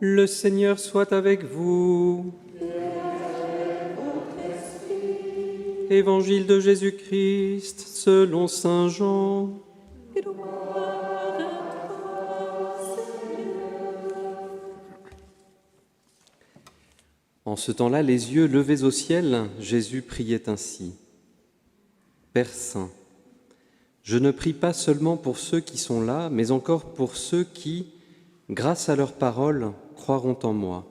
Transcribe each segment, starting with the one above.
Le Seigneur soit avec vous. Évangile de Jésus-Christ selon saint Jean. En ce temps-là, les yeux levés au ciel, Jésus priait ainsi. Père saint, je ne prie pas seulement pour ceux qui sont là, mais encore pour ceux qui, grâce à leur parole, croiront en moi.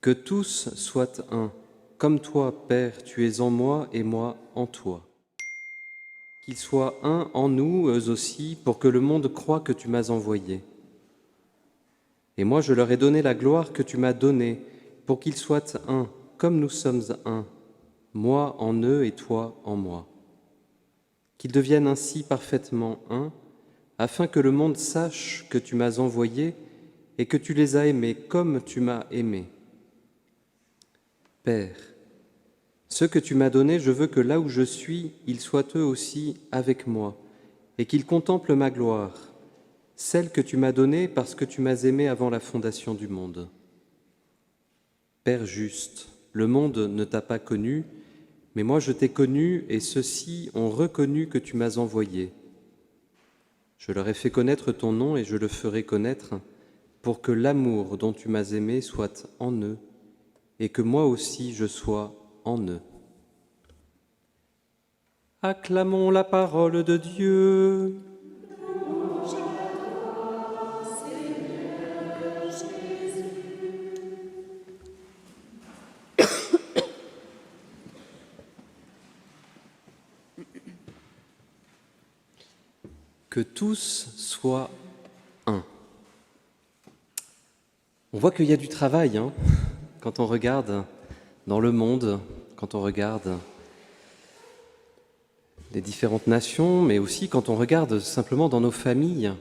Que tous soient un, comme toi, Père, tu es en moi et moi en toi. Qu'ils soient un en nous, eux aussi, pour que le monde croie que tu m'as envoyé. Et moi, je leur ai donné la gloire que tu m'as donnée, pour qu'ils soient un, comme nous sommes un, moi en eux et toi en moi. Qu'ils deviennent ainsi parfaitement un, afin que le monde sache que tu m'as envoyé et que tu les as aimés comme tu m'as aimé. Père, ceux que tu m'as donnés, je veux que là où je suis, ils soient eux aussi avec moi, et qu'ils contemplent ma gloire, celle que tu m'as donnée parce que tu m'as aimé avant la fondation du monde. Père juste, le monde ne t'a pas connu, mais moi je t'ai connu, et ceux-ci ont reconnu que tu m'as envoyé. Je leur ai fait connaître ton nom, et je le ferai connaître, pour que l'amour dont tu m'as aimé soit en eux, et que moi aussi je sois en eux. Acclamons la parole de Dieu. Que tous soient un. On voit qu'il y a du travail quand on regarde dans le monde, quand on regarde les différentes nations, mais aussi quand on regarde simplement dans nos familles.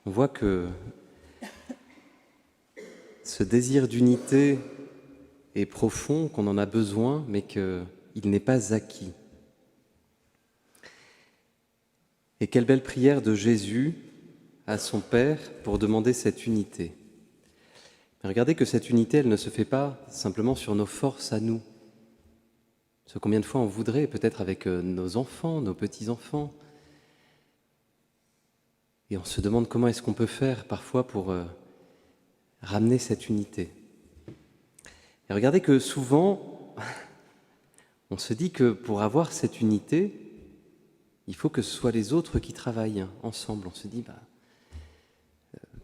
On voit que ce désir d'unité est profond, qu'on en a besoin, mais qu'il n'est pas acquis. Et quelle belle prière de Jésus à son Père pour demander cette unité. Mais regardez que cette unité, elle ne se fait pas simplement sur nos forces à nous. Parce que combien de fois on voudrait, peut-être avec nos enfants, nos petits-enfants, et on se demande comment est-ce qu'on peut faire parfois pour ramener cette unité. Et regardez que souvent, on se dit que pour avoir cette unité, il faut que ce soit les autres qui travaillent ensemble. On se dit,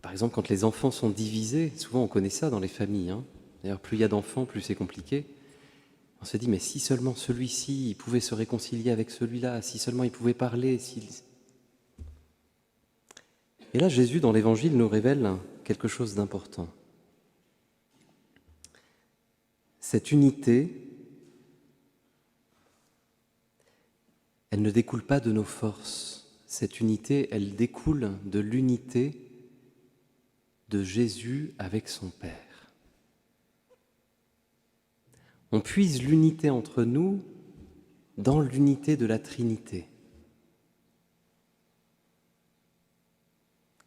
par exemple, quand les enfants sont divisés, souvent on connaît ça dans les familles. D'ailleurs, plus il y a d'enfants, plus c'est compliqué. On se dit, mais si seulement celui-ci, il pouvait se réconcilier avec celui-là, si seulement il pouvait parler. Et là, Jésus, dans l'Évangile, nous révèle quelque chose d'important. Cette unité, elle ne découle pas de nos forces. Cette unité, elle découle de l'unité de Jésus avec son Père. On puise l'unité entre nous dans l'unité de la Trinité.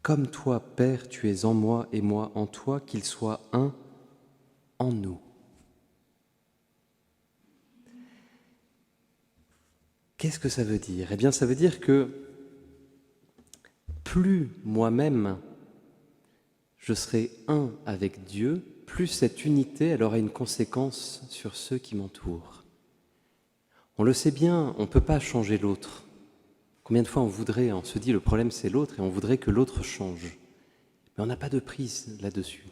Comme toi, Père, tu es en moi et moi en toi, qu'il soit un en nous. Qu'est-ce que ça veut dire ? Eh bien, ça veut dire que plus moi-même je serai un avec Dieu, plus cette unité, elle aura une conséquence sur ceux qui m'entourent. On le sait bien, on ne peut pas changer l'autre. Combien de fois on se dit le problème c'est l'autre et on voudrait que l'autre change. Mais on n'a pas de prise là-dessus.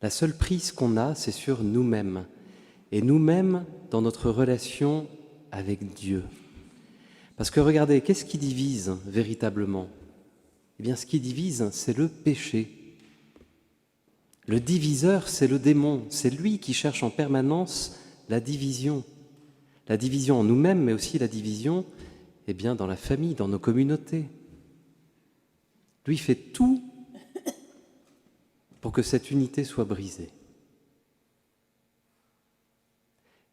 La seule prise qu'on a, c'est sur nous-mêmes. Et nous-mêmes dans notre relation avec Dieu. Parce que regardez, qu'est-ce qui divise véritablement ? Eh bien, ce qui divise, c'est le péché. Le diviseur, c'est le démon. C'est lui qui cherche en permanence la division. La division en nous-mêmes, mais aussi la division dans la famille, dans nos communautés. Lui fait tout pour que cette unité soit brisée.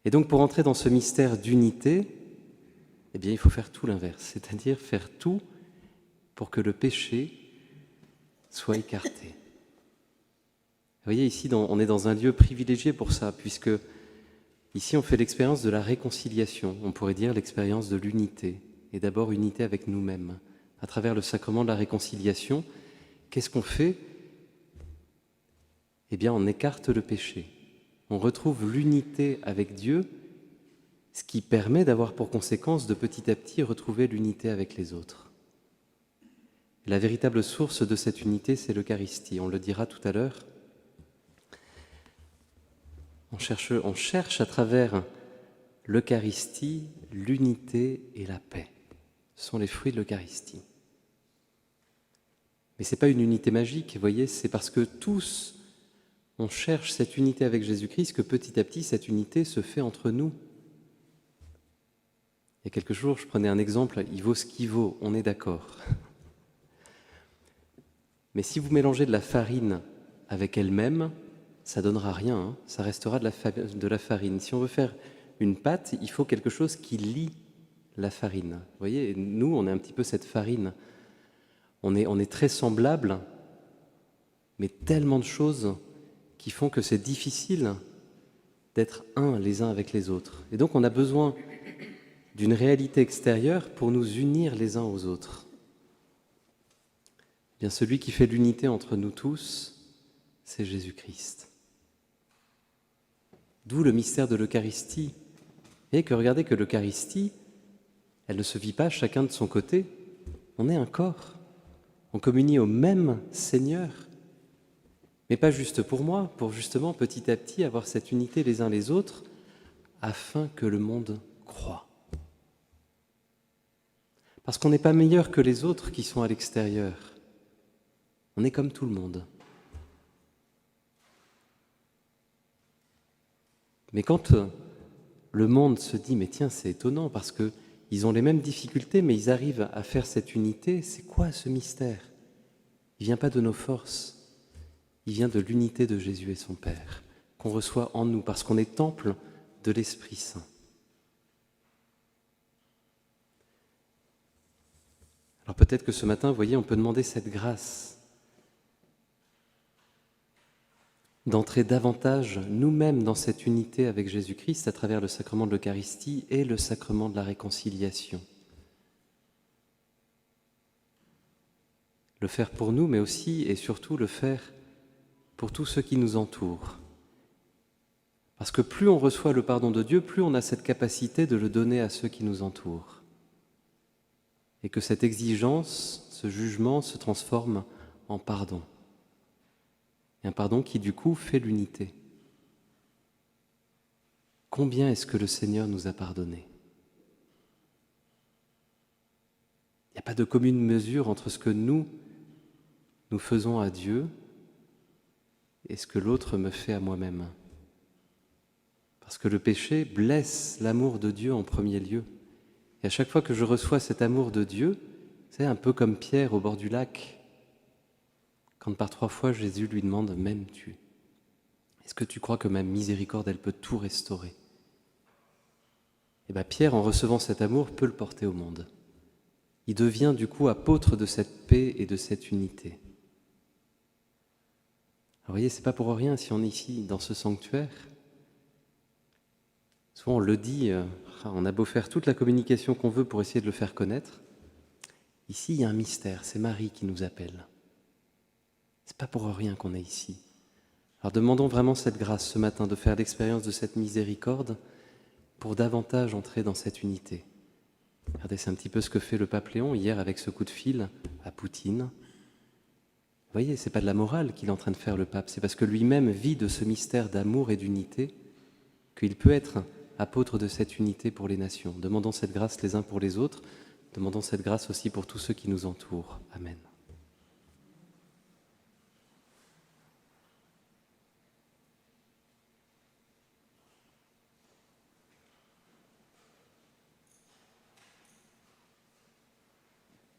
Et donc, pour entrer dans ce mystère d'unité, il faut faire tout l'inverse, c'est-à-dire faire tout pour que le péché soit écarté. Vous voyez, ici, on est dans un lieu privilégié pour ça, puisque ici, on fait l'expérience de la réconciliation, on pourrait dire l'expérience de l'unité, et d'abord unité avec nous-mêmes. À travers le sacrement de la réconciliation, qu'est-ce qu'on fait? Eh bien, on écarte le péché. On retrouve l'unité avec Dieu, ce qui permet d'avoir pour conséquence de petit à petit retrouver l'unité avec les autres. La véritable source de cette unité, c'est l'Eucharistie. On le dira tout à l'heure. On cherche à travers l'Eucharistie l'unité et la paix. Ce sont les fruits de l'Eucharistie. Mais ce n'est pas une unité magique, vous voyez, c'est parce que tous, on cherche cette unité avec Jésus-Christ que petit à petit, cette unité se fait entre nous. Il y a quelques jours, je prenais un exemple, il vaut ce qu'il vaut, on est d'accord. Mais si vous mélangez de la farine avec elle-même, ça ne donnera rien, hein, ça restera de la farine. Si on veut faire une pâte, il faut quelque chose qui lie la farine. Vous voyez, nous, on est un petit peu cette farine. On est très semblables, mais tellement de choses qui font que c'est difficile d'être un les uns avec les autres. Et donc on a besoin d'une réalité extérieure pour nous unir les uns aux autres. Eh bien, celui qui fait l'unité entre nous tous, c'est Jésus-Christ. D'où le mystère de l'Eucharistie. Et que regardez que l'Eucharistie, elle ne se vit pas chacun de son côté. On est un corps. On communie au même Seigneur. Mais pas juste pour moi, pour justement petit à petit avoir cette unité les uns les autres, afin que le monde croie. Parce qu'on n'est pas meilleur que les autres qui sont à l'extérieur. On est comme tout le monde. Mais quand le monde se dit « mais tiens, c'est étonnant parce qu'ils ont les mêmes difficultés, mais ils arrivent à faire cette unité », c'est quoi ce mystère? Il ne vient pas de nos forces, il vient de l'unité de Jésus et son Père, qu'on reçoit en nous, parce qu'on est temple de l'Esprit Saint. Alors peut-être que ce matin, vous voyez, on peut demander cette grâce d'entrer davantage nous-mêmes dans cette unité avec Jésus-Christ à travers le sacrement de l'Eucharistie et le sacrement de la réconciliation. Le faire pour nous, mais aussi et surtout le faire pour tous ceux qui nous entourent. Parce que plus on reçoit le pardon de Dieu, plus on a cette capacité de le donner à ceux qui nous entourent. Et que cette exigence, ce jugement se transforme en pardon. Et un pardon qui, du coup, fait l'unité. Combien est-ce que le Seigneur nous a pardonné? Il n'y a pas de commune mesure entre ce que nous faisons à Dieu et ce que l'autre me fait à moi-même. Parce que le péché blesse l'amour de Dieu en premier lieu. Et à chaque fois que je reçois cet amour de Dieu, c'est un peu comme Pierre au bord du lac, quand par 3 fois Jésus lui demande « M'aimes-tu » Est-ce que tu crois que ma miséricorde, elle peut tout restaurer? Et bien Pierre, en recevant cet amour, peut le porter au monde. Il devient du coup apôtre de cette paix et de cette unité. Alors vous voyez, c'est pas pour rien si on est ici, dans ce sanctuaire. Souvent on le dit, on a beau faire toute la communication qu'on veut pour essayer de le faire connaître. Ici, il y a un mystère, c'est Marie qui nous appelle. C'est pas pour rien qu'on est ici. Alors demandons vraiment cette grâce ce matin de faire l'expérience de cette miséricorde pour davantage entrer dans cette unité. Regardez, c'est un petit peu ce que fait le pape Léon hier avec ce coup de fil à Poutine. Vous voyez, c'est pas de la morale qu'il est en train de faire le pape, c'est parce que lui-même vit de ce mystère d'amour et d'unité qu'il peut être apôtre de cette unité pour les nations. Demandons cette grâce les uns pour les autres, demandons cette grâce aussi pour tous ceux qui nous entourent. Amen.